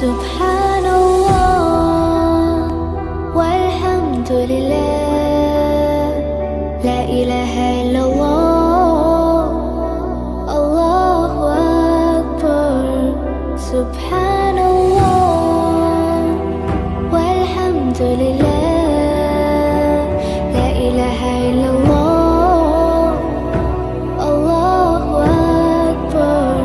سبحان الله والحمد لله، لا إله إلا الله، الله أكبر. سبحان الله والحمد لله، لا إله إلا الله، الله أكبر.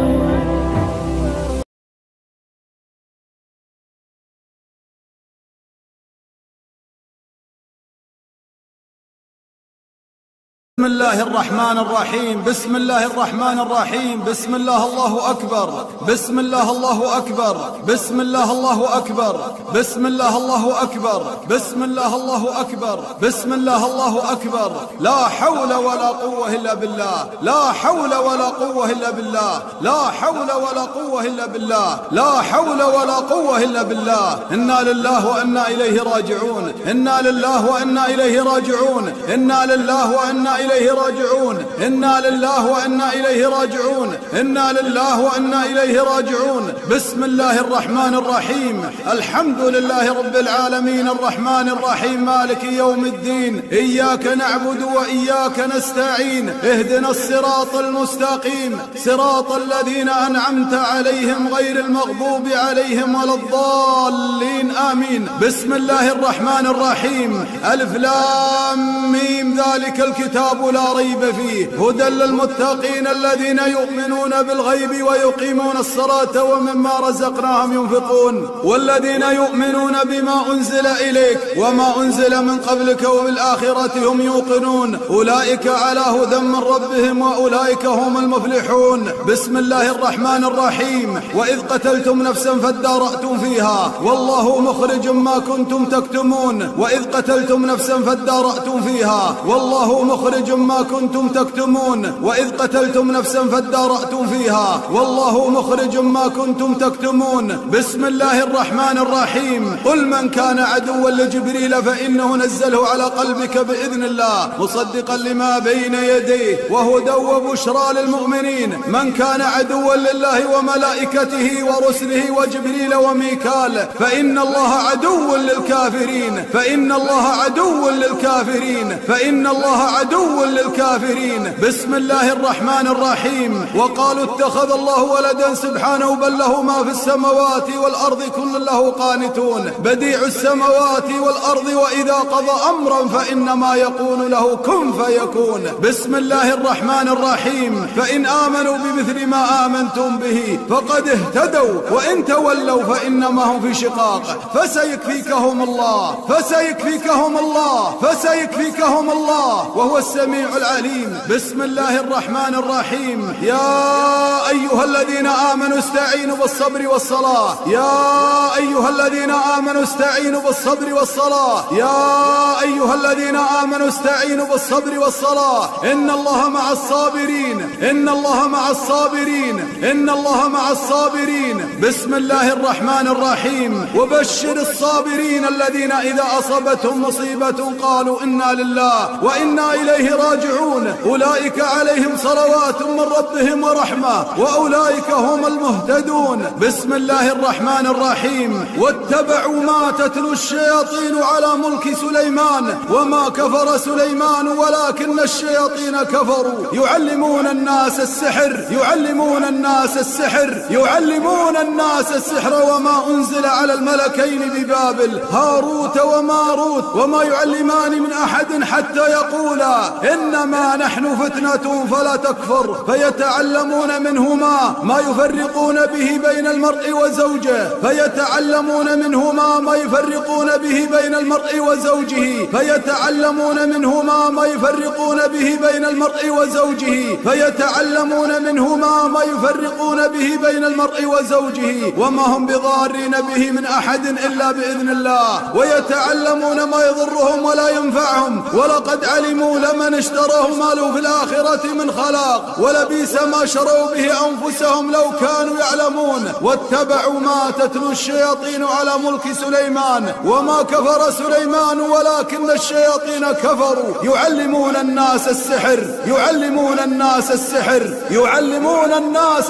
بسم الله الرحمن الرحيم، بسم الله الرحمن الرحيم، بسم الله الله أكبر، بسم الله الله أكبر، بسم الله الله أكبر، بسم الله الله أكبر، بسم الله الله أكبر، بسم الله الله أكبر. لا حول ولا قوة إلا بالله، لا حول ولا قوة إلا بالله، لا حول ولا قوة إلا بالله، لا حول ولا قوة إلا بالله. إنا لله وإنا إليه راجعون، إنا لله وإنا إليه راجعون، إنا لله وإنا إليه راجعون، إنا لله وإنا إليه راجعون، إنا لله وإنا إليه راجعون. بسم الله الرحمن الرحيم، الحمد لله رب العالمين، الرحمن الرحيم، مالك يوم الدين، إياك نعبد وإياك نستعين، اهدنا الصراط المستقيم، صراط الذين أنعمت عليهم غير المغضوب عليهم ولا الضالين، آمين. بسم الله الرحمن الرحيم، ألف لام ميم، ذلك الكتاب لا ريب فيه، هدى للمتقين الذين يؤمنون بالغيب ويقيمون الصلاة ومما رزقناهم ينفقون، والذين يؤمنون بما أنزل إليك وما أنزل من قبلك وبالآخرة هم يوقنون، أولئك على هدى من ربهم وأولئك هم المفلحون. بسم الله الرحمن الرحيم، وإذ قتلتم نفسا فادارأتم فيها والله مخرج ما كنتم تكتمون، وإذ قتلتم نفسا فادارأتم فيها والله مخرج ما كنتم تكتمون، وإذ قتلتم نفسا فادارأتم فيها والله مخرج ما كنتم تكتمون. بسم الله الرحمن الرحيم، قل من كان عدوا لجبريل فإنه نزله على قلبك بإذن الله مصدقا لما بين يديه وهدى وبشرى للمؤمنين. من كان عدوا لله وملائكته ورسله وجبريل وميكال فإن الله عدو للكافرين، فإن الله عدو للكافرين، فإن الله عدو للكافرين. بسم الله الرحمن الرحيم، وقالوا اتخذ الله ولدا سبحانه بل له ما في السماوات والأرض كل له قانتون، بديع السماوات والأرض وإذا قضى أمرا فإنما يقول له كن فيكون. بسم الله الرحمن الرحيم، فإن آمنوا بمثل ما آمنتم به فقد اهتدوا وإن تولوا فإنما هم في شقاق فسيكفيكهم الله، فسيكفيكهم الله، فسيكفيكهم الله وهو السميع العليم. بسم الله الرحمن الرحيم، يا أيها الذين آمنوا استعينوا بالصبر والصلاة، يا أيها الذين آمنوا استعينوا بالصبر والصلاة، يا أيها الذين آمنوا استعينوا بالصبر والصلاة، إن الله مع الصابرين، إن الله مع الصابرين، إن الله مع الصابرين. بسم الله الرحمن الرحيم، وبشر الصابرين الذين إذا أصابتهم مصيبة قالوا إنا لله وإنا إليه راجعون، أولئك عليهم صلوات من ربهم ورحمة وأولئك هم المهتدون. بسم الله الرحمن الرحيم، واتبعوا ما تتلو الشياطين على ملك سليمان وما كفر سليمان ولكن الشياطين كفروا يعلمون الناس السحر، يعلمون الناس السحر، يعلمون الناس السحر وما أنزل على الملكين ببابل هاروت وماروت وما يعلمان من أحد حتى يقولا إنما نحن فتنة فلا تكفر، فيتعلمون منهما ما يفرقون به بين المرء وزوجه، فيتعلمون منهما ما يفرقون به بين المرء وزوجه، فيتعلمون منهما ما يفرقون به بين المرء وزوجه، فيتعلمون منهما ما يفرقون به بين المرء وزوجه وما هم بضارين به من أحد إلا بإذن الله، ويتعلمون ما يضرهم ولا ينفعهم، ولقد علموا لمن لمن اشتراه ما له في الآخرة من خلاق ولبئس ما شروا به أنفسهم لو كانوا يعلمون واتبعوا ما تتلو الشياطين على ملك سليمان وما كفر سليمان ولكن الشياطين كفروا يعلمون الناس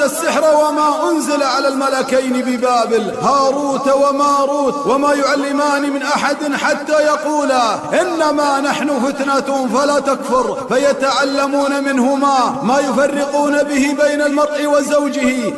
السحر وما أنزل على الملكين ببابل هاروت وماروت وما يعلمان من أحد حتى يقولا إنما نحن فتنة فلا تكفر فيتعلمون منهما ما يفرقون به بين المرء وزوجه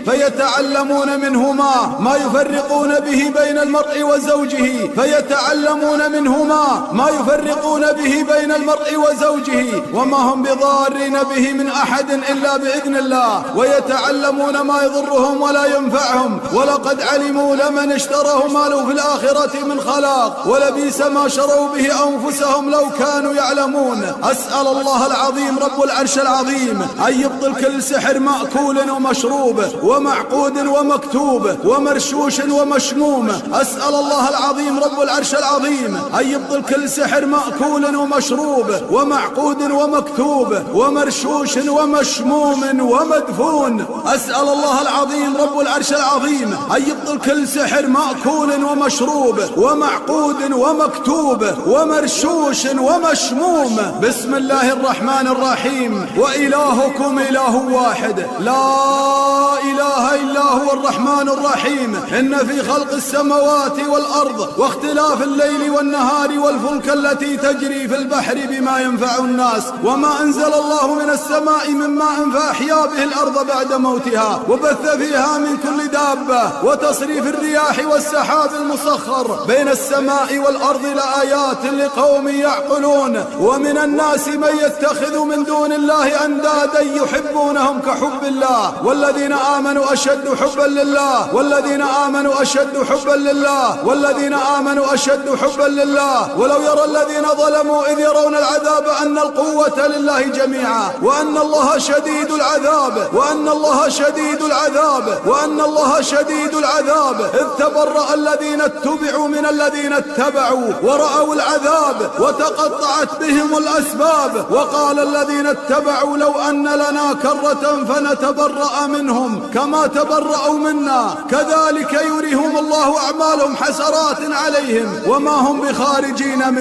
وما هم بضارين به من أحد إلا بإذن الله ويتعلمون ما يضرهم ولا ينفعهم ولقد علموا لمن اشتراه ما له في الآخرة من خلاق ولبئس ما شروا به أنفسهم لو كانوا يعلمون. أسأل الله العظيم رب العرش العظيم أن يبطل كل سحر مأكول ومشروب ومعقود ومكتوب ومرشوش ومشموم. أسأل الله العظيم رب العرش العظيم أن يبطل كل سحر مأكول ومشروب ومعقود ومكتوب ومرشوش ومشموم ومدفون. أسأل الله العظيم رب العرش العظيم أن يبطل كل سحر مأكول ومشروب ومعقود ومكتوب ومرشوش ومشموم. بسم الله الرحمن الرحيم. وإلهكم إله واحد لا إله إلا هو الرحمن الرحيم. إن في خلق السماوات والأرض واختلاف الليل والنهار والفلك التي تجري في البحر بما ينفع الناس وما أنزل الله من السماء من ماء فأحيا به الأرض بعد موتها وبث فيها من كل دابة وتصريف الرياح والسحاب المسخر بين السماء والأرض لآيات لقوم يعقلون. ومن الناس من يتخذ من دون الله أندادا يحبونهم كحب الله والذين آمنوا أشد حبا لله ولو يرى الذين ظلموا إذ يرون العذاب أن القوة لله جميعا وأن الله شديد العذاب إذ تبرأ الذين اتبعوا من الذين اتبعوا ورأوا العذاب وتقطعت بهم الأسباب وقال الذين اتبعوا لو أن لنا كرة فنتبرأ منهم كما تبرأوا منا كذلك يريهم الله أعمالهم حسرات عليهم وما هم بخارجين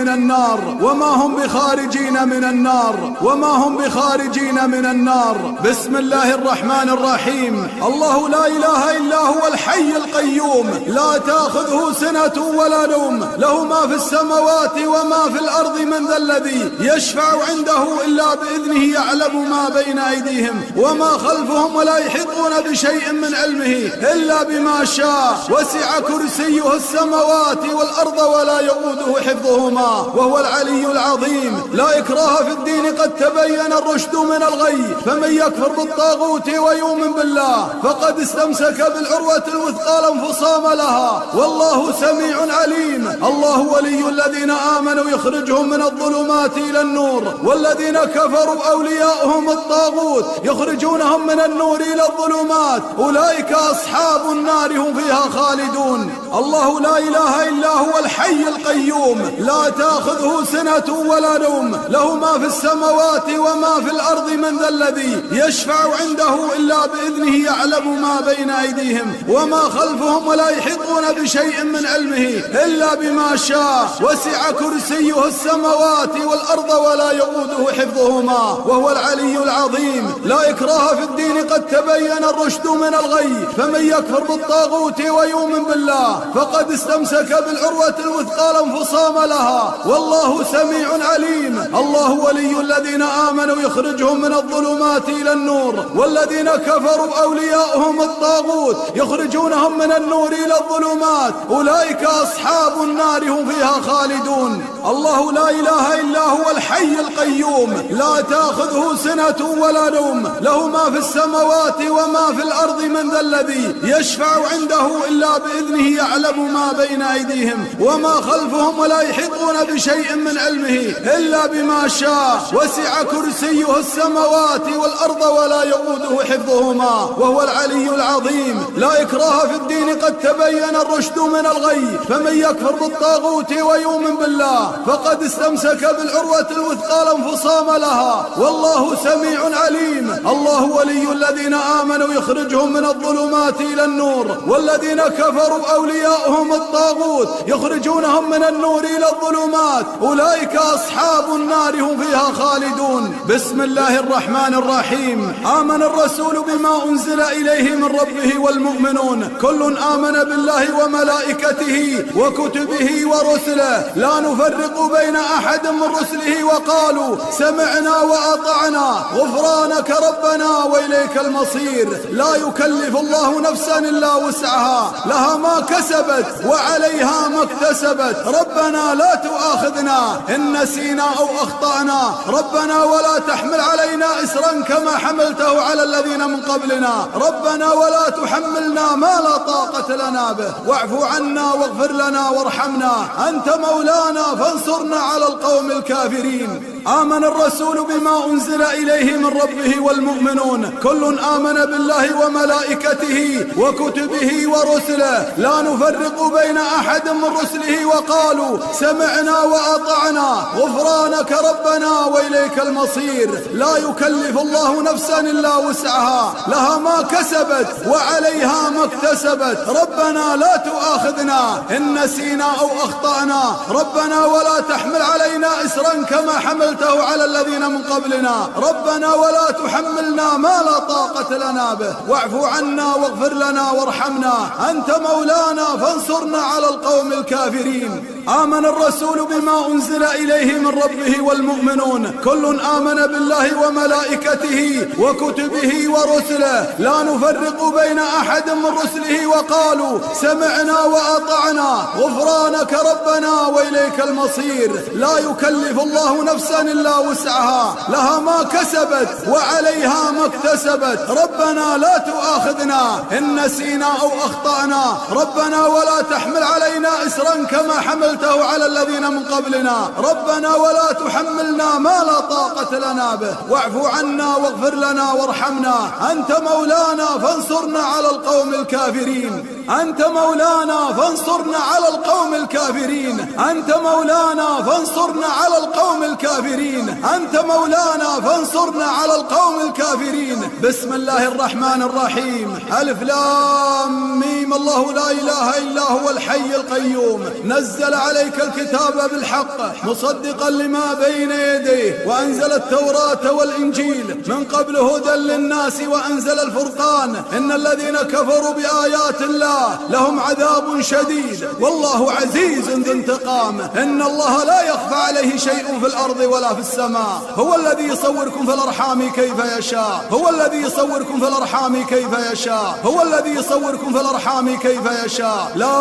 من النار. بسم الله الرحمن الرحيم. الله لا إله إلا هو الحي القيوم لا تأخذه سنة ولا نوم له ما في السماوات وما في الأرض من ذا الذي يشفع عنده إلا بإذنه يعلم ما بين أيديهم وما خلفهم ولا يحيطون بشيء من علمه إلا بما شاء وسع كرسيه السماوات والأرض ولا يؤوده حفظهما وهو العلي العظيم. لا إكراه في الدين قد تبين الرشد من الغي فمن يكفر بالطاغوت ويؤمن بالله فقد استمسك بالعروة الوثقى لا انفصام لها والله سميع عليم. الله ولي الذين آمنوا يخرجهم من الظلمات إلى النور والذين كفروا أولياؤهم الطاغوت يخرجونهم من النور إلى الظلمات أولئك أصحاب النار هم فيها خالدون. الله لا إله إلا هو الحي القيوم لا تأخذه سنة ولا نوم له ما في السماوات وما في الأرض من ذا الذي يشفع عنده إلا بإذنه يعلم ما بين أيديهم وما خلفهم ولا يحيطون بشيء من علمه إلا بما شاء وسع كرسيه السماوات والأرض ولا يؤوده حفظهما وهو العلي العظيم. لا إكراه في الدين قد تبين الرشد من الغي فمن يكفر بالطاغوت ويؤمن بالله فقد استمسك بالعروة الوثقى لا انفصام لها والله سميع عليم. الله ولي الذين آمنوا يخرجهم من الظلمات إلى النور والذين كفروا أولياؤهم الطاغوت يخرجونهم من النور إلى الظلمات أولئك أصحاب النار هم فيها خالدون. الله لا إله إلا هو الحي القيوم لا تأخذه سنة ولا نوم له ما في السماوات وما في الأرض من ذا الذي يشفع عنده إلا بإذنه يعلم ما بين أيديهم وما خلفهم ولا يحيطون بشيء من علمه إلا بما شاء وسع كرسيه السماوات والأرض ولا يؤوده حفظهما وهو العلي العظيم. لا إكراه في الدين قد تبين الرشد من الغي فمن يكفر بالطاغوت ويؤمن بالله فقد استمسك بالعروة الوثقى لا انفصام لها، والله سميع عليم. الله ولي الذين آمنوا يخرجهم من الظلمات إلى النور، والذين كفروا أولياؤهم الطاغوت يخرجونهم من النور إلى الظلمات، أولئك أصحاب النار هم فيها خالدون. بسم الله الرحمن الرحيم. آمن الرسول بما أنزل إليه من ربه والمؤمنون كل آمن بالله وملائكته وكتبه ورسله لا نفرق بين أحد من رسله وقالوا سمعنا وأطعنا غفرانك ربنا وإليك المصير. لا يكلف الله نفسا إلا وسعها، لها ما كسبت وعليها ما اكتسبت. ربنا لا تؤاخذنا إن نسينا أو أخطأنا، ربنا ولا تحمل علينا إسرا كما حملته على الذين من قبلنا، ربنا ولا تحملنا ما لا طاقة لنا به، واعف عنا واغفر لنا وارحمنا، أنت مولانا فانصرنا على القوم الكافرين. آمن الرسول بما أنزل إليه من ربه والمؤمنون كل آمن بالله وملائكته وكتبه ورسله لا نفرق بين أحد من رسله وقالوا سمعنا وأطعنا غفرانك ربنا وإليك المصير. لا يكلف الله نفسا إلا وسعها، لها ما كسبت وعليها ما اكتسبت. ربنا لا تؤاخذنا إن نسينا أو أخطأنا، ربنا ولا تحمل علينا إسرا كما حملته على الذين من قبلنا، ربنا ولا تحملنا ما لا طاقة لنا به، واعف عنا واغفر لنا وارحمنا، أنت مولانا فانصرنا على القوم الكافرين. آمن الرسول بما أنزل إليه من ربه والمؤمنون كل آمن بالله وملائكته وكتبه ورسله لا نفرق بين أحد من رسله وقالوا سمعنا وأطعنا غفرانك ربنا وإليك المصير. لا يكلف الله نفسا إلا وسعها، لها ما كسبت وعليها ما اكتسبت. ربنا لا تؤاخذنا إن نسينا أو أخطأنا، ربنا ولا تحمل علينا إسرا كما حملته على الذين من قبلنا، ربنا ولا تحملنا ما لا طاقة لنا به، واعف عنا واغفر لنا وارحمنا، أنت مولانا فانصرنا على القوم الكافرين. أنت مولانا فانصرنا على القوم الكافرين، أنت مولانا فانصرنا على القوم الكافرين، أنت مولانا فانصرنا على القوم الكافرين. بسم الله الرحمن الرحيم. ألف لام ميم. الله لا إله إلا هو الحي القيوم، نزل عليك الكتاب بالحق مصدقا لما بين يديه، وأنزل التوراة والإنجيل من قبل هدى للناس وأنزل الفرقان. إن الذين كفروا بآيات الله لهم عذاب شديد والله عزيز ذو انتقام. إن الله لا يخفى عليه شيء في الأرض ولا في السماء، هو الذي يصوركم في الأرحام كيف يشاء، هو الذي يصوركم في الأرحام كيف يشاء، هو الذي يصوركم في الأرحام كيف يشاء. لا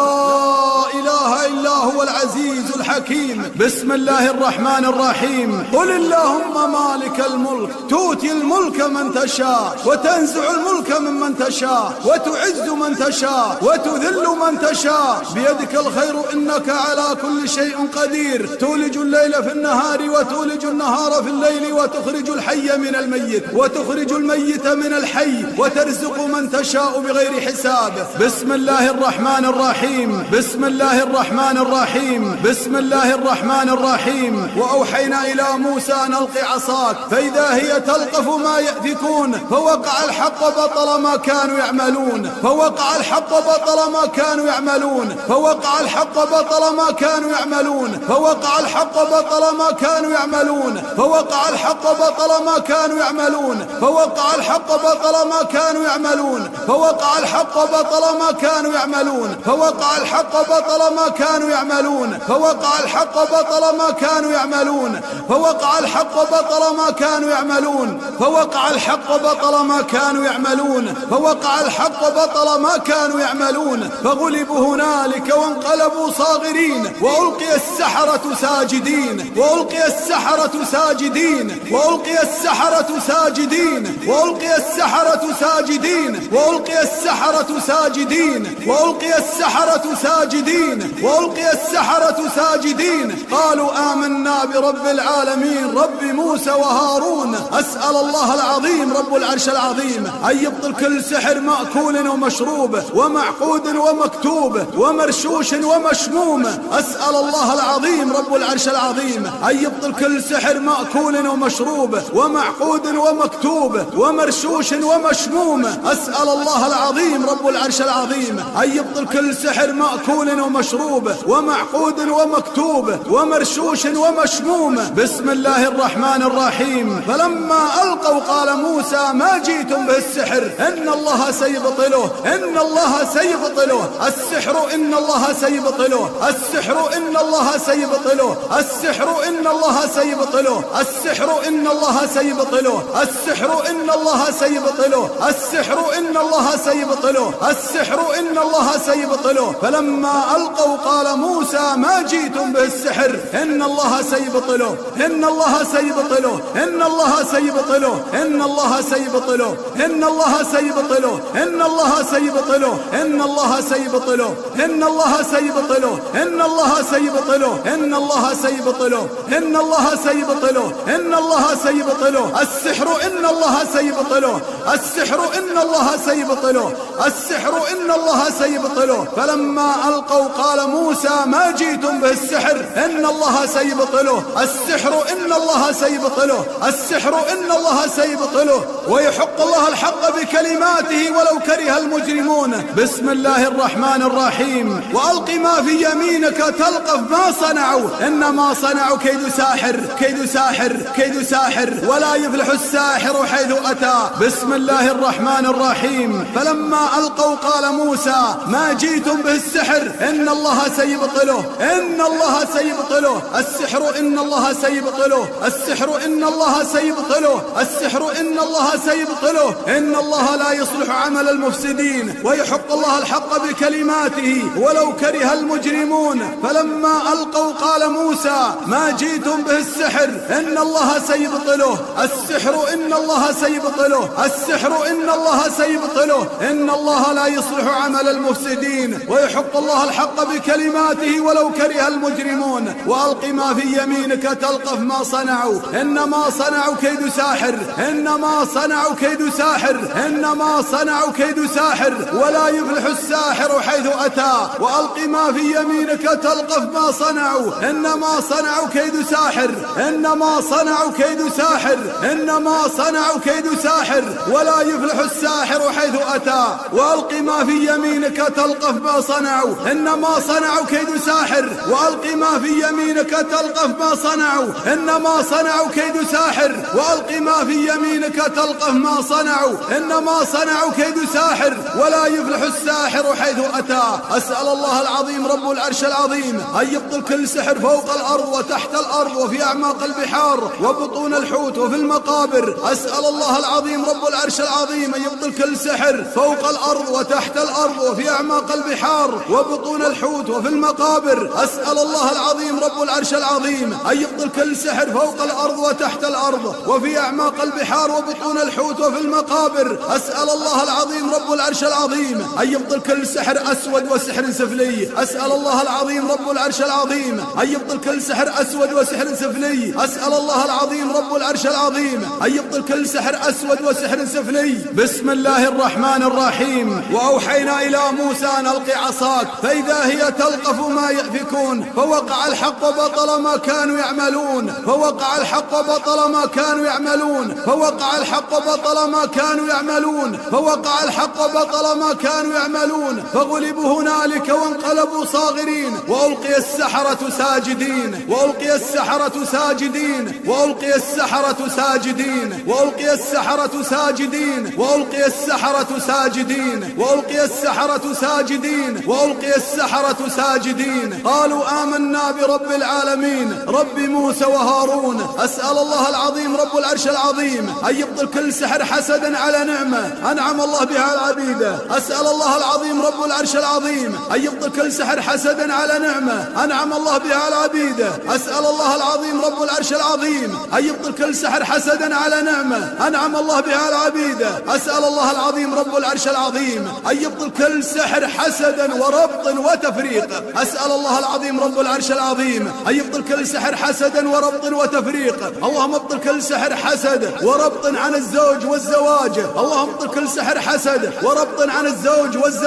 إله إلا هو العزيز الحكيم. بسم الله الرحمن الرحيم. قل اللهم مالك الملك تؤتي الملك من تشاء وتنزع الملك ممن تشاء وتعز من تشاء وتذل من تشاء، بيدك الخير إنك على كل شيء قدير. تولج الليل في النهار وتولج النهار في الليل، وتخرج الحي من الميت وتخرج الميت من الحي، وترزق من تشاء بغير حساب. بسم الله الرحمن الرحيم. بسم الله الرحمن الرحيم. بسم الله الرحمن الرحيم. وأوحينا إلى موسى أن ألق عصاك فإذا هي تلقف ما يأفكون، فوقع الحق بطل ما كانوا يعملون، فوقع الحق بطل ما كانوا يعملون، فوقع الحق بطل ما كانوا يعملون، فوقع الحق بطل ما كانوا يعملون، فوقع الحق بطل ما كانوا يعملون، فوقع الحق بطل ما كانوا يعملون، فوقع الحق بطل ما كانوا يعملون، فوقع الحق بطل ما كانوا يعملون، فوقع الحق بطل ما كانوا يعملون، فوقع الحق بطل ما كانوا يعملون، فوقع الحق بطل ما كانوا يعملون، فوقع الحق بطل ما كانوا يعملون، فغلبوا هنالك وانقلبوا صاغرين، وألقي السحرة ساجدين، وألقي السحرة ساجدين، وألقي السحرة ساجدين، وألقي السحرة ساجدين، وألقي السحرة ساجدين وألقي السحرة ساجدين وألقي السحرة ساجدين قالوا آمنا برب العالمين رب موسى وهارون. أسأل الله العظيم رب العرش العظيم أن يبطل كل سحر مأكول ومشروب ومعقود ومكتوب ومرشوش ومشموم. أسأل الله العظيم رب العرش العظيم أن يبطل كل سحر مأكول ومشروب ومعقود ومكتوب ومرشوش ومشموم. أسأل الله العظيم رب العرش العظيم أن يبطل كل سحر مأكول ومشروب ومعقود ومكتوب ومرشوش ومشموم. بسم الله الرحمن الرحيم. فلما ألقوا قال موسى ما جئتم به السحر إن الله سيبطله إن الله سيبطله السحر إن الله سيبطله السحر إن الله سيبطله السحر إن الله سيبطله السحر إن الله سيبطله السحر إن الله سيبطله السحر إن الله سيبطله السحر إن الله سيبطله. فلما ألقوا قال موسى ما جئتم به السحر إن الله سيبطله إن الله سيبطله إن الله سيبطله إن الله سيبطله إن الله سيبطله إن الله سيبطله إن الله سيبطله إن الله سيبطله إن الله سيبطله إن الله سيبطله إن الله سيبطله إن الله سيبطله السحر إن الله سيبطله السحر إن الله سيبطله السحر إن الله سيبطله. فلما ألقوا قال موسى ما جئتم به السحر إن الله سيبطله السحر إن الله سيبطله السحر إن الله سيبطله ويحق الله الحق بكلماته ولو كره المجرمون. بسم الله الرحمن الرحيم. وألق ما في يمينك تلقف ما صنعوا إنما صنعوا كيد ساحر كيد ساحر كيد ساحر ولا يفلح الساحر حيث أتى. بسم الله الرحمن الرحيم. فلما ألقوا قال موسى ما جئتم به السحر إن الله سيبطله إن الله سيبطله السحر إن الله سيبطله السحر إن الله سيبطله السحر إن الله سيبطله. إن الله لا يصلح عمل المفسدين ويحق الله الحق بكلماته ولو كره المجرمون. فلما ألقوا قال موسى ما جئتم به السحر إن الله سيبطله السحر إن الله سيبطله السحر إن الله سيبطله. إن الله لا يصلح عمل المفسدين ويحق الله الحق بكلماته ولو كره المجرمون. وألق ما في يمينك تلقف ما صنعوا إنما صنعوا كيد ساحر إنما صنعوا كيد ساحر إنما صنعوا كيد ساحر ولا يفلح الساحر حيث أتى. وألق ما في يمينك تلقف ما صنعوا إنما صنعوا كيد ساحر إنما صنعوا كيد ساحر إنما صنعوا كيد ساحر ولا يفلح الساحر حيث أتى. وألق ما في يمينك تلقف ما صنعوا إنما صنعوا كيد ساحر وألق ما في يمينك تلقف ما صنعوا إنما صنعوا كيد ساحر وألق ما في يمينك تلقف ما صنعوا إنما صنعوا كيد ساحر ولا يفلح الساحر حيث أتى. أسأل الله العظيم رب العرش العظيم أن يبطل كل سحر فوق الأرض وتحت الأرض وفي أعماق البحار وبطون الحوت وفي المقابر. أسأل الله العظيم رب العرش العظيم أن يبطل كل سحر فوق الأرض وتحت الأرض وفي أعماق البحار وبطون الحوت وفي المقابر. أسأل الله العظيم رب العرش العظيم أن يبطل كل سحر فوق الأرض وتحت الأرض وفي أعماق البحار وبطون الحوت وفي المقابر. أسأل الله العظيم رب العرش العظيم أن يبطل كل سحر أسود وسحر سفلي. أسأل الله العظيم رب العرش العظيم أن يبطل كل سحر أسود وسحر سفلي. أسأل الله العظيم رب العرش العظيم أن يبطل كل سحر أسود وسحر سفلي. بسم الله الرحمن الرحيم. وأوحينا إلى موسى أن ألق عصاك فإذا هي تلقف ما يأفكون فوقع الحق وبطل ما كانوا يعملون فوقع الحق وبطل ما كانوا يعملون فوقع الحق وبطل ما كانوا يعملون فوقع الحق وبطل ما كانوا يعملون. فغلبوا هنالك وانقلبوا صاغرين. وألقي السحرة ساجدين وألقي السحرة ساجدين وألقي السحرة ساجدين وألقي السحرة ساجدين وألقي السحرة ساجدين وألقي السحرة ساجدين وألقي السحرة ساجدين. قالوا آمنا برب العالمين رب موسى وهارون. أسأل الله العظيم رب العرش العظيم أن يبطل كل سحر حسدا على نعمة أنعم الله بها على عبيده. أسأل الله العظيم العظيم رب العرش العظيم أن يبطل كل سحر حسدا على نعمة أنعم الله بها على عبيده. أسأل الله العظيم رب العرش العظيم أن يبطل كل سحر حسدا على نعمة أنعم الله بها على عبيده. أسأل الله العظيم رب العرش العظيم أن يبطل كل سحر حسدا وربط وتفريق. أسأل الله العظيم رب العرش العظيم أن يبطل كل سحر حسدا وربط وتفريق. اللهم ابطل كل سحر حسد وربط عن الزوج والزواج. اللهم ابطل كل سحر حسد وربط عن الزوج والزواج.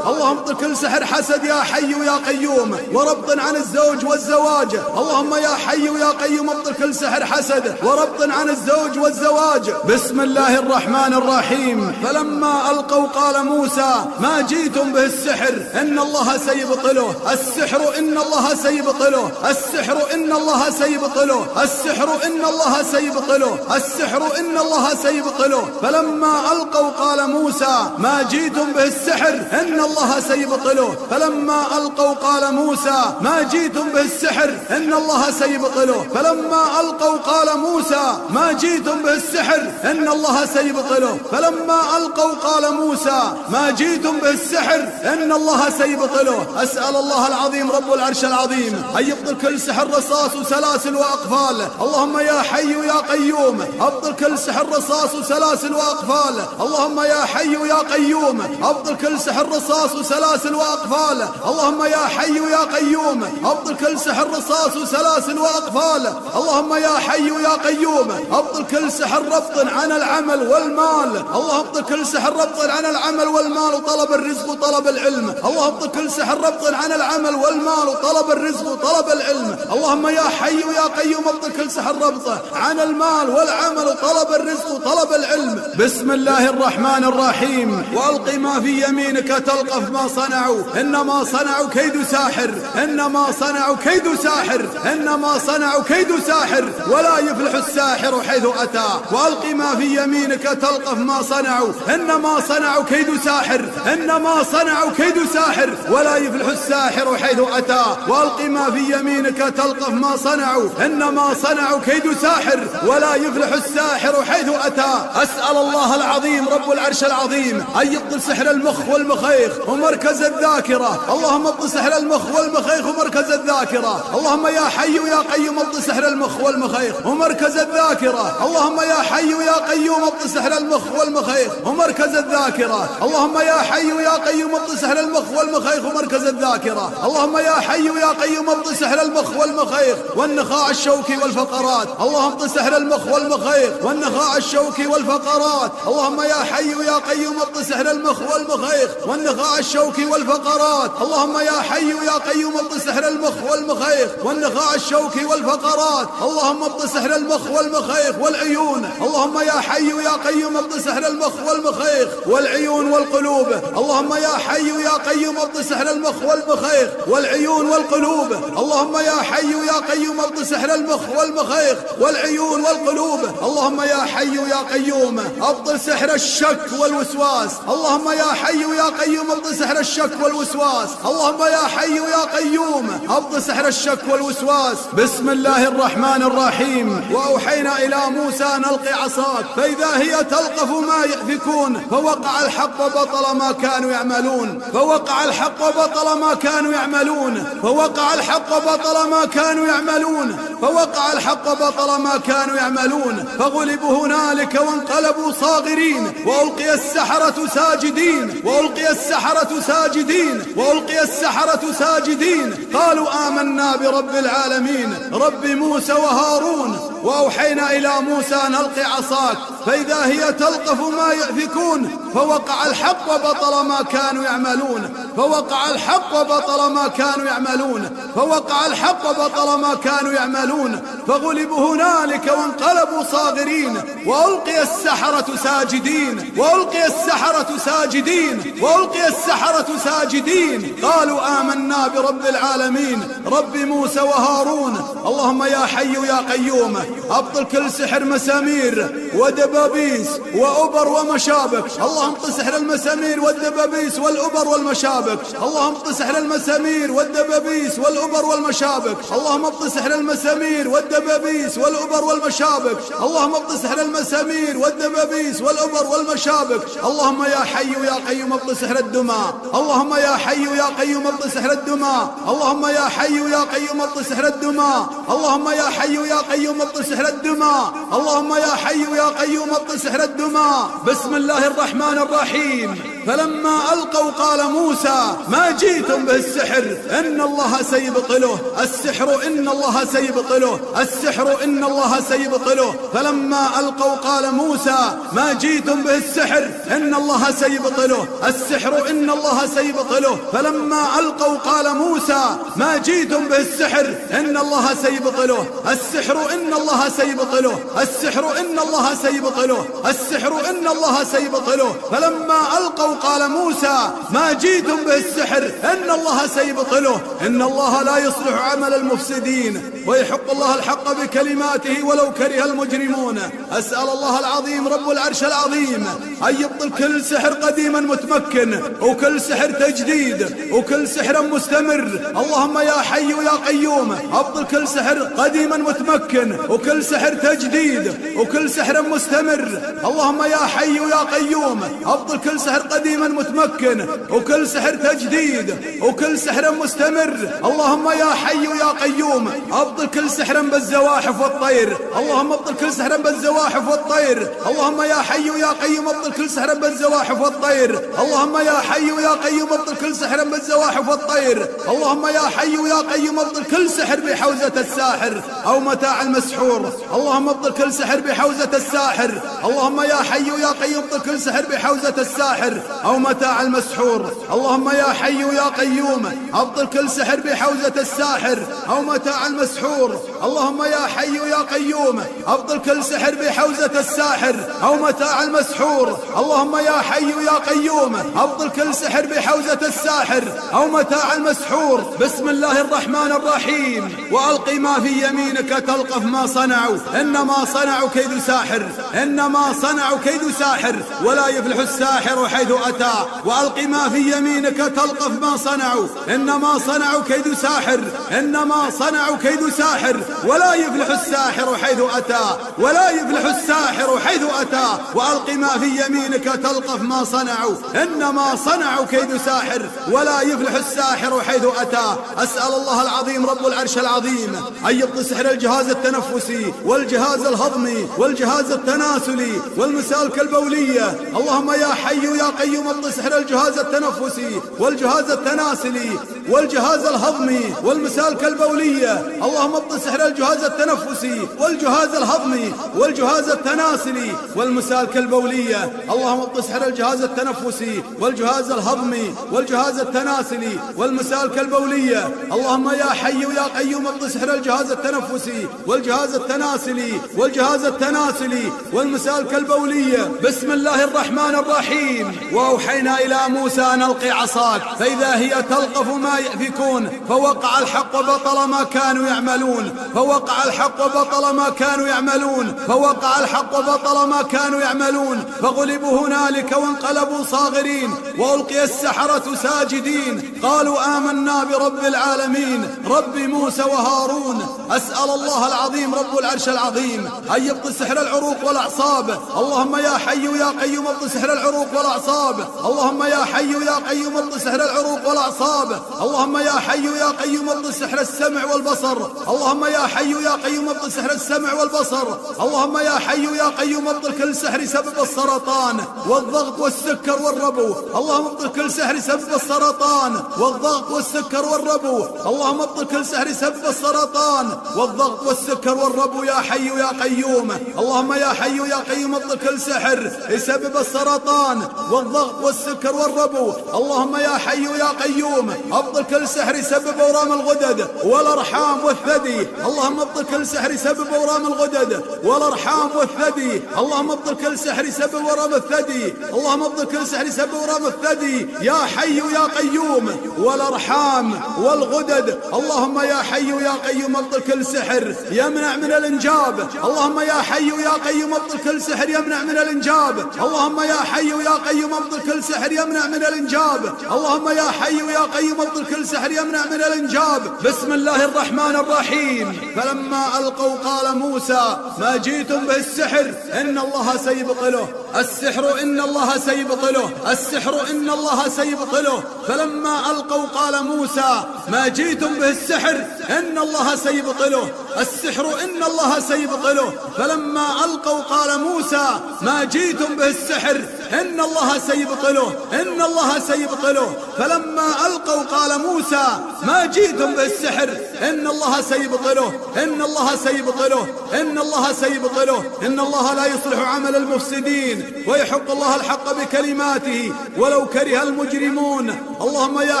اللهم ابطل كل سحر حسد يا حي يا قيوم وربط عن الزوج والزواج. اللهم يا حي يا قيوم ابطل كل سحر حسد وربط عن الزوج والزواج. بسم الله الرحمن الرحيم. فلما ألقوا قال موسى ما جئتم به السحر إن الله سيبطله. السحر إن الله سيبطله. السحر إن الله سيبطله. السحر إن الله سيبطله. السحر إن الله سيبطله. فلما ألقوا قال موسى ما جئتم به السحر إن الله سيبطله. فلما ألقوا قال موسى ما جئتم به السحر إن الله سيبطله. فلما ألقوا قال موسى ما جئتم به السحر إن الله سيبطله. فلما ألقوا قال موسى ما جئتم به السحر إن الله سيبطله. أسأل الله العظيم رب العرش العظيم أن يبطل كل سحر رصاص وسلاسل وأقفال. اللهم يا حي يا قيوم أبطل كل سحر رصاص وسلاسل وأقفال. اللهم يا حي يا قيوم أبطل كل سحر رصاص وسلاسل وأقفال. اللهم يا حي يا قيوم أبطل كل سحر رصاص وسلاسل وأقفال. اللهم يا حي يا قيوم أبطل كل سحر ربط عن العمل والمال. اللهم ابطل كل سحر ربط عن العمل والمال وطلب الرزق وطلب العلم. اللهم ابطل كل سحر ربط عن العمل والمال وطلب الرزق وطلب العلم. اللهم يا حي يا قيوم ابطل كل سحر ربط عن المال والعمل وطلب الرزق وطلب العلم. بسم الله الرحمن الرحيم. وألق ما في يمينك تلقف ما صنعوا إنما صنعوا كيد ساحر. إنما صنعوا كيد ساحر. إنما صنعوا كيد ساحر ولا يفلح الساحر حيث أتى. وألق ما في يمينك تلقف ما صنعوا إنما صنعوا كيد ساحر. إنما صنعوا كيد ساحر ولا يفلح الساحر حيث أتى. وألق ما في يمينك تلقف ما صنعوا إنما صنعوا كيد ساحر ولا يفلح الساحر حيث أتى. أسأل الله العظيم رب العرش العظيم أن يبطل سحر المخ والمخيخ ومركز الذاكرة. اللهم ابطل سحر المخ والمخيخ ومركز الذاكرة. اللهم يا حي يا قيوم ابطل سحر المخ والمخيخ ومركز الذاكرة. اللهم يا حي يا قيوم ابطل سحر المخ والمخيخ ومركز الذاكرة. اللهم يا حي يا قيوم ابطل سحر المخ والمخيخ ومركز الذاكرة. اللهم يا حي يا قيوم ابطل سحر المخ والمخيخ والنخاع الشوكي والفقرات. اللهم ابطل سحر المخ والمخيخ والنخاع الشوكي والفقرات. اللهم يا حي يا قيوم ابطل سحر المخ والمخيخ والنخاع الشوكي والفقرات. اللهم يا حي يا قيوم ابطل سحر المخ والمخيخ والنخاع الشوكي والفقرات. اللهم ابطل سحر المخ والمخيخ والعيون. اللهم يا حي يا قيوم ابطل سحر المخ والمخيخ والعيون والقلوب. اللهم يا حي يا قيوم ابطل سحر المخ والمخيخ والعيون والقلوب. اللهم يا حي يا قيوم ابطل سحر المخ والمخيخ والعيون والقلوب. اللهم يا حي يا قيوم ابطل سحر الشك والوسواس. اللهم يا حي يا قيوم ابطل سحر الشك والوسواس. اللهم يا حي يا قيوم ابطل سحر الشك والوسواس. بسم الله الرحمن الرحيم. وأوحينا إلى موسى أن ألق عصاك فإذا هي تلقف ما يأفكون فوقع الحق وبطل ما كانوا يعملون. فوقع الحق وبطل ما كانوا يعملون. فوقع الحق وبطل ما كانوا يعملون. فوقع الحق وبطل ما كانوا يعملون. فغلبوا هنالك وانقلبوا صاغرين وألقي السحرة ساجدين. وألقي السحرة ساجدين. وألقي السحرة ساجدين. قالوا آمنا برب العالمين رب موسى وهارون. وأوحينا إلى موسى أن ألق عصاك فإذا هي تلقف ما يأفكون فوقع الحق وبطل ما كانوا يعملون. فوقع الحق وبطل ما كانوا يعملون. فوقع الحق وبطل ما كانوا يعملون. فغلبوا هنالك وانقلبوا صاغرين وألقي السحرة ساجدين. وألقي السحرة ساجدين. وألقي السحرة ساجدين. قالوا آمنا برب العالمين رب موسى وهارون. اللهم يا حي يا قيوم أبطل كل سحر مسامير ودبابيس وأبر ومشابك. اللهم اللهم ابطل سحر المسامير والدبابيس والأبر والمشابك، اللهم ابطل سحر المسامير والدبابيس والأبر والمشابك، اللهم ابطل سحر المسامير والدبابيس والأبر والمشابك، اللهم ابطل سحر المسامير والدبابيس والأبر والمشابك. اللهم يا حي يا قيوم ابطل سحر الدماء، اللهم يا حي يا قيوم ابطل سحر الدماء، اللهم يا حي يا قيوم ابطل سحر الدماء، اللهم يا حي يا قيوم ابطل سحر الدماء، اللهم يا حي يا قيوم ابطل سحر الدماء. بسم الله الرحمن الرحيم. فلما ألقوا قال موسى ما جئتم به السحر إن الله سيبطله، السحر إن الله سيبطله، السحر إن الله سيبطله. فلما ألقوا قال موسى ما جئتم به السحر إن الله سيبطله، السحر إن الله سيبطله. فلما ألقوا قال موسى ما جئتم به السحر إن الله سيبطله، السحر إن الله سيبطله، السحر إن الله سيبطله، السحر إن الله سيبطله. فلما ألقوا قال موسى ما جئتم به السحر إن الله سيبطله، إن الله لا يصلح عمل المفسدين ويحق الله الحق بكلماته ولو كره المجرمون. أسأل الله العظيم رب العرش العظيم أن يبطل كل سحر قديما متمكن وكل سحر تجديد وكل سحر مستمر. اللهم يا حي يا قيوم أبطل كل سحر قديما متمكن وكل سحر تجديد وكل سحر مستمر. اللهم يا حي يا قيوم أبطل كل سحر قديما متمكن وكل سحر تجديد وكل سحر مستمر. اللهم يا حي يا قيوم أبطل كل سحر بالزواحف والطير، اللهم ابطل كل سحر بالزواحف والطير. اللهم يا حي يا قيوم ابطل كل سحر بالزواحف والطير، اللهم يا حي يا قيوم ابطل كل سحر بالزواحف والطير. اللهم يا حي يا قيوم ابطل كل سحر بحوزة الساحر أو متاع المسحور. اللهم ابطل كل سحر بحوزة الساحر. اللهم يا حي يا قيوم ابطل كل سحر بحوزة الساحر أو متاع المسحور. اللهم يا حي يا قيوم ابطل كل سحر بحوزة الساحر أو متاع المسحور. اللهم يا حي يا قيوم ابطل كل سحر بحوزة الساحر أو متاع المسحور. اللهم يا حي يا قيوم ابطل كل سحر بحوزة الساحر أو متاع المسحور. بسم الله الرحمن الرحيم. وألق ما في يمينك تلقف ما صنعوا إنما صنعوا كيد ساحر، إنما صنعوا كيد ساحر ولا يفلح الساحر حيث أتى. وألق ما في يمينك تلقف ما صنعوا إنما صنعوا كيد ساحر، إنما صنعوا كيد ساحر ولا يفلح الساحر حيث أتى، ولا يفلح الساحر حيث أتى. وألق ما في يمينك تلقف ما صنعوا إنما صنعوا كيد ساحر ولا يفلح الساحر حيث أتى. أسأل الله العظيم رب العرش العظيم أن يبطل سحر الجهاز التنفسي والجهاز الهضمي والجهاز التناسلي والمسالك البولية. اللهم يا حي يا قيوم ابطل سحر الجهاز التنفسي والجهاز التناسلي والجهاز الهضمي والمسالك البولية. اللهم ابطل سحر الجهاز التنفسي والجهاز الهضمي والجهاز التناسلي والمسالك البولية. اللهم ابطل سحر الجهاز التنفسي والجهاز الهضمي والجهاز التناسلي والمسالك البولية. اللهم يا حي يا قيوم ابطل سحر الجهاز التنفسي والجهاز التناسلي والجهاز التناسلي والمسالك البولية. بسم الله الرحمن الرحيم. وأوحينا إلى موسى أن ألق عصاك فإذا هي تلقف ما يأفكون فوقع الحق وبطل ما كانوا يعملون، فوقع الحق وبطل ما كانوا يعملون، فوقع الحق وبطل ما كانوا يعملون. فغلبوا هنالك وانقلبوا صاغرين وألقي السحرة ساجدين قالوا آمنا برب العالمين رب موسى وهارون. أسأل الله العظيم رب العرش العظيم أن يبطل سحر العروق والأعصاب. اللهم يا حي يا قيوم ابطل سحر العروق والأعصاب. اللهم يا حي يا قيوم ابطل سحر العروق والأعصاب. اللهم يا حي يا قيوم ابطل سحر السمع والبصر. اللهم يا حي يا قيوم ابطل سحر السمع والبصر. اللهم يا حي يا قيوم ابطل كل سحر سبب السرطان والضغط والسكر والربو. اللهم ابطل كل سحر سبب السرطان والضغط والسكر والربو. اللهم ابطل كل سحر سبب السرطان والضغط والسكر والربو يا حي يا قيوم. اللهم يا حي يا قيوم ابطل كل سحر يسبب السرطان والضغط والضغط والسكر والربو. اللهم يا حي يا قيوم أبطل كل سحر يسبب أورام الغدد والأرحام والثدي. اللهم ابطل كل سحر يسبب أورام الغدد والأرحام والثدي. اللهم ابطل كل سحر يسبب أورام الثدي. اللهم ابطل كل سحر يسبب أورام الثدي يا حي يا قيوم والأرحام والغدد. اللهم يا حي يا قيوم ابطل كل سحر يمنع من الإنجاب. اللهم يا حي يا قيوم ابطل كل سحر يمنع من الإنجاب. اللهم يا حي يا قيوم ابطل كل سحر يمنع من الإنجاب. اللهم يا حي يا قيوم ابطل كل سحر يمنع من الإنجاب. بسم الله الرحمن الرحيم. فلما ألقوا قال موسى ما جئتم به السحر إن الله سيبطله. السحر إن الله سيبطله. السحر إن الله سيبطله. فلما ألقوا قال موسى ما جئتم به السحر إن الله سيبطله. السحر إن الله سيبطله. فلما ألقوا قال موسى ما جئتم به السحر إن الله سيبطله. إن الله سيبطله. فلما ألقوا قال موسى ما جئتم به السحر إن الله سيبطله. إن الله سيبطله. إن الله سيبطله. إن الله لا يصلح عمل المفسدين ويحق الله الحق بكلماته ولو كره المجرمون. اللهم يا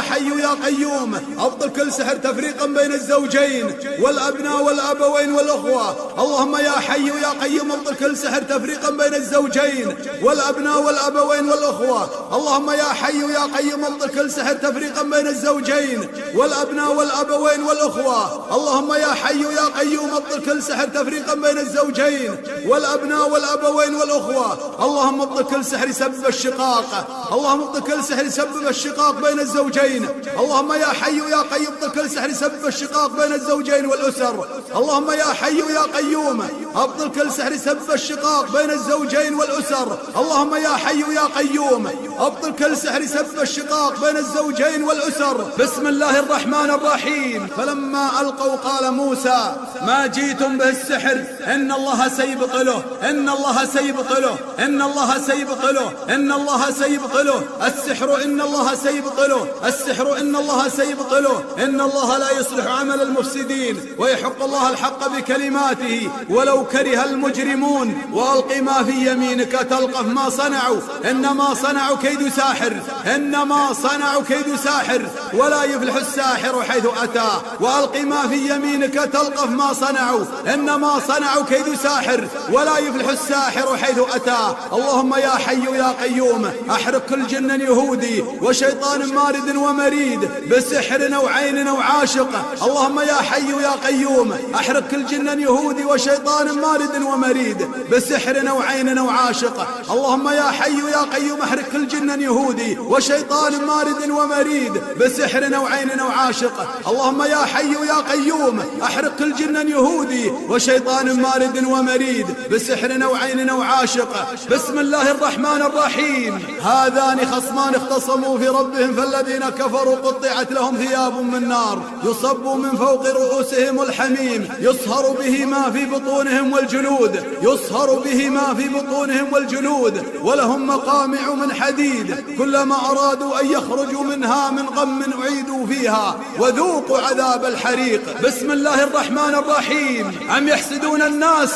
حي يا قيوم أبطل كل سحر تفريقا بين الزوجين والأبناء والأبوين والأخوة. اللهم يا حي يا قيوم أبطل كل سحر تفريقا بين الزوجين والأبناء والأبوين والأخوة. اللهم يا حي يا قيوم أبطل كل سحر تفريقا بين الزوجين والأبناء والأبوين والأخوة. اللهم يا حي يا قيوم أبطل كل سحر تفريقا بين الزوجين والأبناء والأبوين والأخوة. اللهم ابطل كل سحر يسبب الشقاق. اللهم ابطل كل سحر يسبب الشقاق بين الزوجين. اللهم يا حي يا قيوم ابطل كل سحر يسبب الشقاق بين الزوجين والأسر. اللهم يا حي يا قيوم ابطل كل سحر يسبب الشقاق بين الزوجين والأسر. اللهم يا حي يا قيوم ابطل كل سحر يسبب الشقاق بين الزوجين والأسر. بسم الله الرحمن الرحيم. فلما ألقوا قال موسى ما جئتم به السحر إن الله سيبطله. إن الله سيبطله. إن الله سيبطله. إن الله سيبطله. السحر إن الله سيبطله. السحر إن الله سيبطله. إن الله لا يصلح عمل المفسدين ويحق الله الحق بكلماته ولو كره المجرمون. وألق ما في يمينك تلقف ما صنعوا إنما صنعوا كيد ساحر. إنما صنعوا كيد ساحر ولا يفلح الساحر حيث أتى. وألق ما في يمينك تلقف ما صنعوا إنما صنعوا كيد ساحر ولا يفلح الساحر حيث أتى. اللهم يا حي يا قيوم أحرق كل جن يهودي وشيطان مارد ومريد بسحر أو عين أو عاشق. اللهم يا حي يا قيوم أحرق كل جن يهودي وشيطان مارد ومريد بسحر أو عين أو عاشق. اللهم يا حي يا قيوم أحرق كل جن يهودي وشيطان مارد ومريد بسحر أو عين أو عاشق. اللهم يا حي يا قيوم أحرق كل جن يهودي وشيطان مارد ومريد بسحر أو عين أو عاشق. بسم الله الرحمن الرحيم. هذان خصمان اختصموا في ربهم فالذين كفروا قطعت لهم ثياب من نار يصب من فوق رؤوسهم الحميم يصهر به ما في بطونهم والجلود. يصهر به ما في بطونهم والجلود. ولهم مقامع من حديد كلما أرادوا أن يخرجوا منها من غم أعيدوا فيها وذوقوا عذاب الحريق. بسم الله الرحمن الرحيم. أم يحسدون الناس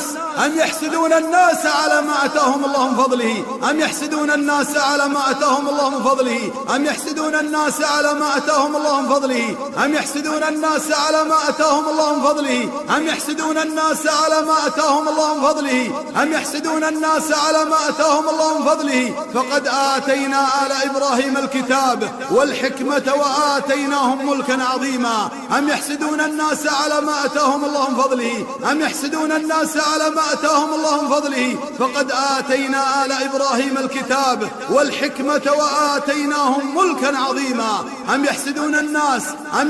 على ما أتاهم الله من فضله. أم يحسدون الناس على ما أتاهم الله من فضله. أم يحسدون الناس على ما أتاهم الله من فضله. أم يحسدون الناس على ما أتاهم الله من فضله. أم يحسدون الناس على ما أتاهم الله من فضله. أم يحسدون الناس على ما أتاهم الله من فضله. فقد آتينا آل إبراهيم الكتاب والحكمة وآتيناهم ملكا عظيما. أم يحسدون الناس على ما أتاهم الله من فضله. أم يحسدون الناس على ما أتاهم الله من فضله. فقد آتينا آل إبراهيم الكتاب والحكمة وآتيناهم ملكا عظيما. أم يحسدون الناس على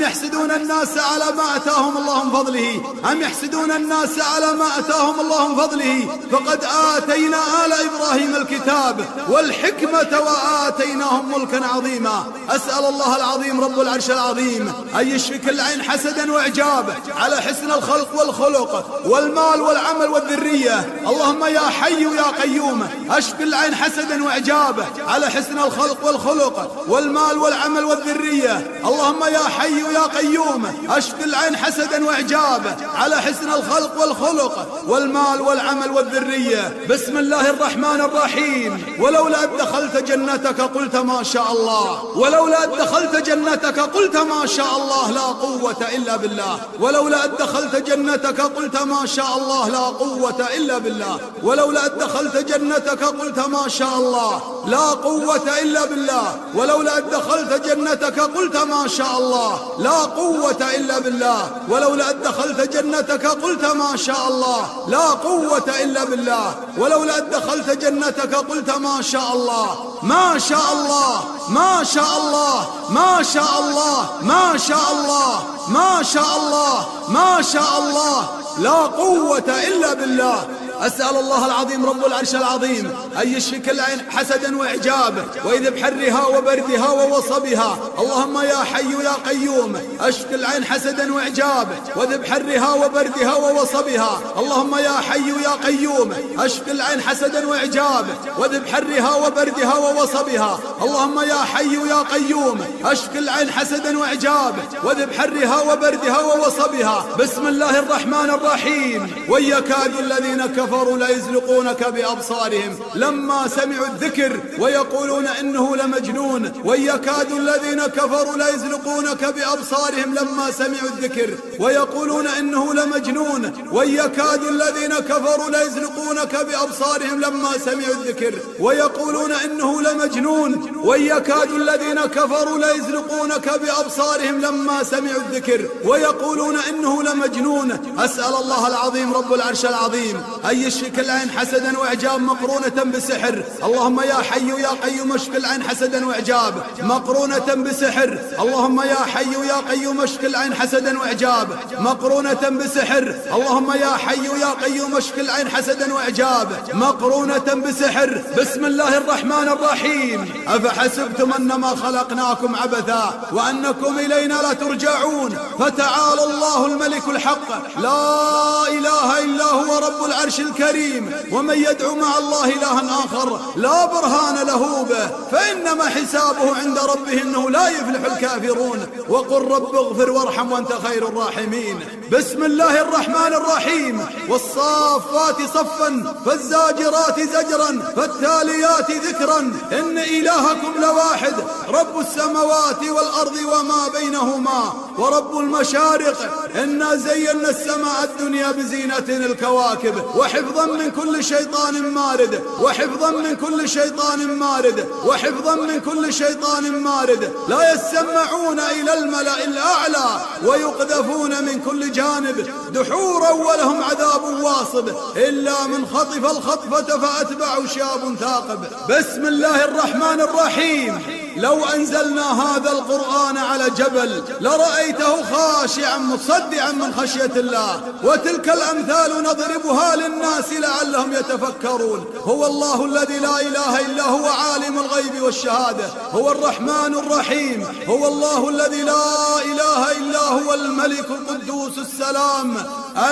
ما أتاهم الله من فضله. أم يحسدون الناس على ما أتاهم الله من فضله. فقد آتينا آل إبراهيم الكتاب والحكمة وآتيناهم ملكا عظيما. أسأل الله العظيم رب العرش العظيم أن يشفي كل عين حسدا وإعجاب على حسن الخلق والخلق والمال والعمل والذرية. اللهم يا حي يا قيوم أشفي العين حسدا وإعجابه على حسن الخلق والخلق والمال والعمل والذرية. اللهم يا حي يا قيوم أشفي العين حسدا وإعجابه على حسن الخلق والخلق والمال والعمل والذرية. بسم الله الرحمن الرحيم. ولولا أن دخلت جنتك قلت ما شاء الله، ولولا أن دخلت جنتك قلت ما شاء الله لا قوة إلا بالله، ولولا أن دخلت جنتك قلت ما شاء الله لا قوة إلا بالله، ولولا أن دخلت جنتك قلت ما شاء الله لا قوة إلا بالله، ولولا أن دخلت جنتك قلت ما شاء الله لا قوة إلا بالله، ولولا أن دخلت جنتك قلت ما شاء الله لا قوة إلا بالله، ولولا أن دخلت جنتك قلت ما شاء الله ما شاء الله ما شاء الله ما شاء الله ما شاء الله ما شاء الله ما شاء الله لا قوة إلا بالله. أسأل الله العظيم رب العرش العظيم أن يشفي العين حسدا وإعجابه وإذ بحرها وبردها ووصبها. اللهم يا حي يا قيوم أشفي العين حسدا وإعجابه وإذ بحرها وبردها ووصبها. اللهم يا حي يا قيوم أشفي العين حسدا وإعجابه وإذ بحرها وبردها ووصبها. اللهم يا حي يا قيوم أشفي العين حسدا وإعجابه وإذ بحرها وبردها ووصبها. بسم الله الرحمن الرحيم. ويكاد الذين كفروا ليزلقونك بأبصارهم لما سمعوا الذكر ويقولون إنه لمجنون. ويكاد الذين كفروا ليزلقونك بأبصارهم لما سمعوا الذكر ويقولون إنه لمجنون. ويكاد الذين كفروا ليزلقونك بأبصارهم لما سمعوا الذكر ويقولون إنه لمجنون. ويكاد الذين كفروا ليزلقونك بأبصارهم لما سمعوا الذكر ويقولون إنه لمجنون. أسأل الله العظيم رب العرش العظيم أن يشفي العين حسدا وإعجاب مقرونة بسحر. اللهم يا حي يا قيوم اشفي العين حسدا وإعجاب مقرونة بسحر. اللهم يا حي يا قيوم اشفي العين حسدا وإعجاب مقرونة بسحر. اللهم يا حي يا قيوم اشفي العين حسدا وإعجاب مقرونة بسحر. بسم الله الرحمن الرحيم. أفحسبتم أنما خلقناكم عبثا وأنكم إلينا لا ترجعون. فتعالى الله الملك الحق لا إله إلا هو رب العرش الكريم. ومن يدعو مع الله إلها آخر لا برهان له به فإنما حسابه عند ربه إنه لا يفلح الكافرون. وقل رب اغفر وارحم وأنت خير الراحمين. بسم الله الرحمن الرحيم. والصافات صفا فالزاجرات زجرا فالتاليات ذكرا إن إلهكم لواحد رب السماوات والأرض وما بينهما ورب المشارق. إنا زينا السماء الدنيا بزينة الكواكب وحفظا من كل شيطان مارد وحفظا من كل شيطان مارد وحفظا من كل شيطان مارد. لا يسمعون إلى الملأ الأعلى ويقذفون من كل جانب دحورا ولهم عذاب واصب إلا من خطف الخطفة فأتبعه شهاب ثاقب. بسم الله الرحمن الرحيم. لو أنزلنا هذا القرآن على جبل لرأيته خاشعا مصدعا من خشية الله. وتلك الأمثال نضربها للناس لعلهم يتفكرون. هو الله الذي لا إله إلا هو عالم الغيب والشهادة هو الرحمن الرحيم. هو الله الذي لا إله إلا هو الملك القدوس السلام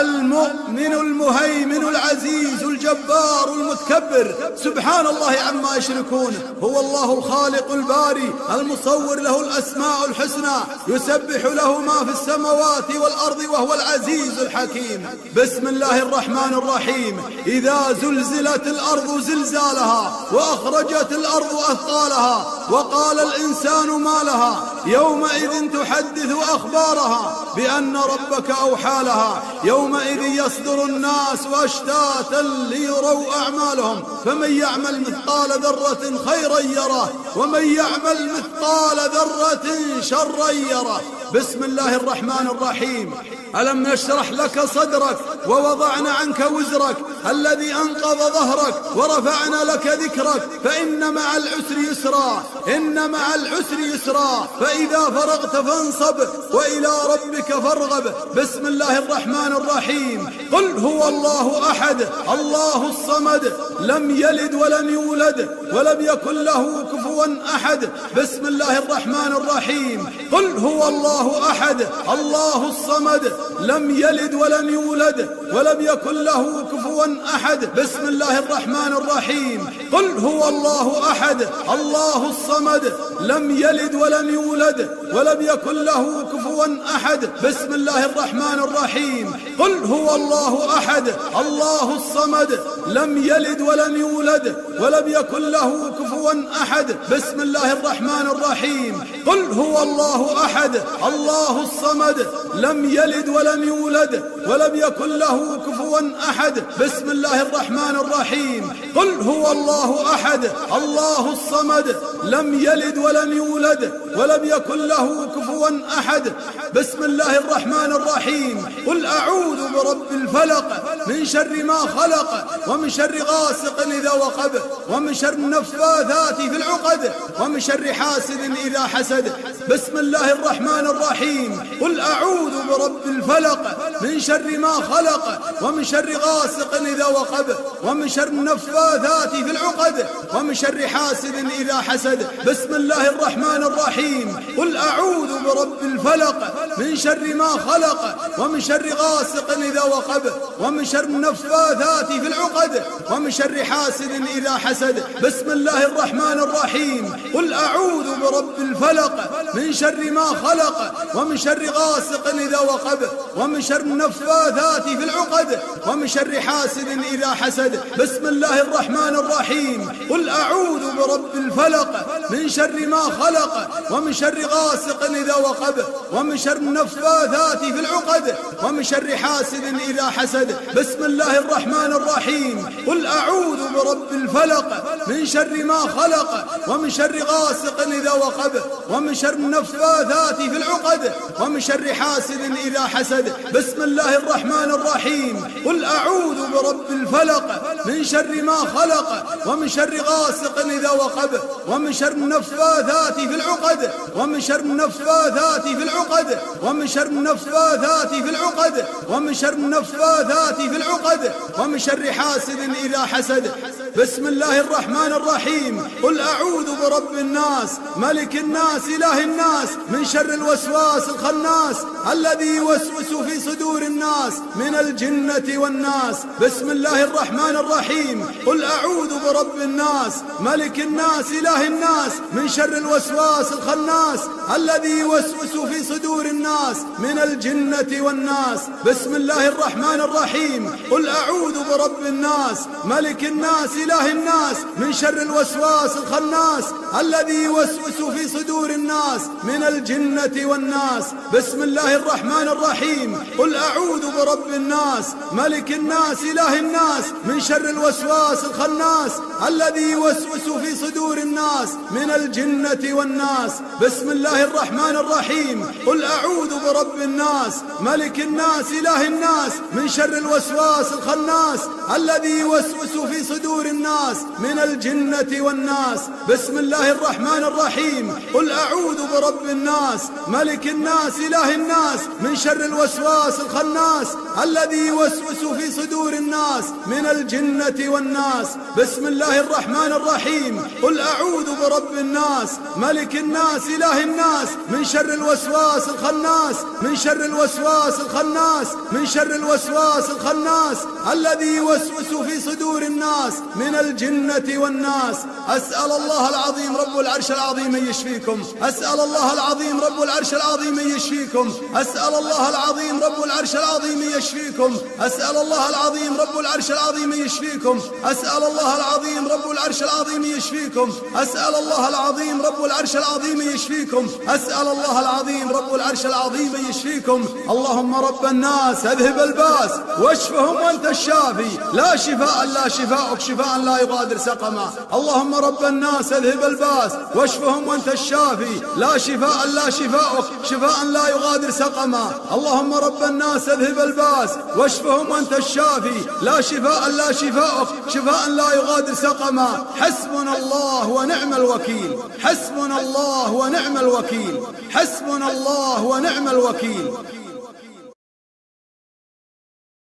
المؤمن المهيمن العزيز الجبار المتكبر. سبحان الله عما يشركون. هو الله الخالق الباري المصور له الأسماء الحسنى يسبح له ما في السماوات والأرض وهو العزيز الحكيم. بسم الله الرحمن الرحيم. إذا زلزلت الأرض زلزالها وأخرجت الأرض أثقالها وقال الإنسان ما لها يومئذ تحدث أخبارها بأن ربك أوحى لها. يومئذ يصدر الناس أشتاتا ليروا أعمالهم فمن يعمل مثقال ذرة خيرا يره ومن يعمل مثقال ذرة شرا يره. بسم الله الرحمن الرحيم. ألم نشرح لك صدرك ووضعنا عنك وزرك الذي أنقض ظهرك ورفعنا لك ذكرك فإن مع العسر يسرا إن مع العسر يسرا فإذا فرغت فانصب وإلى ربك فارغب. بسم الله الرحمن الرحيم قل هو الله أحد الله الصمد لم يلد ولم يولد ولم يكن له كفوا أحد بسم الله الرحمن الرحيم قل هو الله أحد الله الصمد لم يلد ولم يولد ولم يكن له كفوا أحد بسم الله الرحمن الرحيم قل هو الله أحد الله الصمد لم يلد ولم يولد ولم يكن له كفوا أحد بسم الله الرحمن الرحيم قل هو الله أحد الله الصمد لم يلد ولم يولد ولم يكن له كفوا أحد بسم الله الرحمن الرحيم قل هو الله أحد الله الصمد لم يلد ولم يولد ولم يكن له كفوا أحد بسم الله الرحمن الرحيم قل هو الله أحد الله الصمد لم يلد ولم يولد ولم يكن له كفوا أحد بسم الله الرحمن الرحيم قل أعوذ برب الفلق من شر ما خلق ومن شر غاسق إذا وقب ومن شر النفاثات في العقد ومن شر حاسد إذا حسد بسم الله الرحمن الرحيم قل أعوذ برب الفلق من شر ما خلق ومن شر غاسق إذا وقب ومن شر النفاثات في العقد ومن شر حاسد إذا حسد بسم الله الرحمن الرحيم قل أعوذ برب الفلق من شر ما خلق ومن شر غاسق إذا وقب ومن شر النفاثات في العقد ومن شر حاسد إذا حسد بسم الله الرحمن الرحيم قل أعوذ برب الفلق من شر ما خلق ومن شر غاسق إذا وقب ومن شر النفاثات في العقد ومن شر حاسد إذا حسد بسم الله الرحمن الرحيم قل أعوذ برب الفلق من شر ما خلق ومن شر غاسق إذا وقب ومن شر النفاثات في العقد ومن شر حاسد إذا حسد بسم الله الرحمن الرحيم قل أعوذ برب الفلق من شر ما خلق ومن شر غاسق إذا وقب ومن شر النفاثات في العقد ومن شر حاسد إذا حسد بسم الله الرحمن الرحيم قل أعوذ برب الفلق من شر ما خلق ومن شر غاسق إذا وقب ومن شر النفاثات في العقد ومن شر النفاثات في العقد ومن شر النفاثات في العقد ومن شر النفاثات في العقد ومن شر حاسد إذا حسد بسم الله الرحمن الرحيم قل أعوذ برب الناس ملك الناس إله الناس من شر الوسواس الخناس الذي يوسوس في صدور الناس من الجنة والناس بسم الله الرحمن الرحيم قل أعوذ برب الناس ملك الناس إله الناس من شر الوسواس الخناس الذي يوسوس في صدور الناس من الجنة والناس بسم الله الرحمن الرحيم قل أعوذ برب الناس ملك الناس إله الناس من شر الوسواس الخناس الذي يوسوس في صدور الناس من الجنة والناس بسم الله الرحمن الرحيم قل أعوذ برب الناس ملك الناس إله الناس من شر الوسواس الخناس الذي يوسوس في صدور الناس من الجنة والناس بسم الله الرحمن الرحيم قل أعوذ برب الناس ملك الناس إله الناس من شر الوسواس الخناس الذي يوسوس في صدور الناس من الجنة والناس بسم الله الرحمن الرحيم قل أعوذ برب الناس ملك الناس إله الناس من شر الوسواس الخناس الذي يوسوس في صدور الناس من الجنة والناس بسم الله الرحمن الرحيم قل أعوذ برب الناس ملك الناس إله الناس من شر الوسواس الخناس من شر الوسواس الخناس من شر الوسواس الخناس الذي يوسوس في صدور الناس من الجنة والناس أسأل الله العظيم رب العرش العظيم أن يشفيكم أسأل الله العظيم رب العرش العظيم أن يشفيكم أسأل الله العظيم رب العرش العظيم أن يشفيكم أسأل الله العظيم رب العرش العظيم أن يشفيكم أسأل الله العظيم رب العرش العظيم أن يشفيكم أسأل الله العظيم رب العرش العظيم أن يشفيكم أسأل الله العظيم رب العرش العظيم أن يشفيكم اللهم رب الناس أذهب الباس واشفهم وأنت الشافي لا شفاء لا شفاءك شفاء لا يغادر سقما اللهم رب الناس أذهب الباس واشفهم وأنت الشافي لا شفاء لا شفاءك شفاء لا يغادر سقما اللهم رب الناس أذهب الباس واشفهم وأنت الشافي لا شفاء لا شفاءك شفاء لا يغادر سقما حسبنا الله ونعم الوكيل حسبنا الله ونعم الوكيل حسبنا الله ونعم الوكيل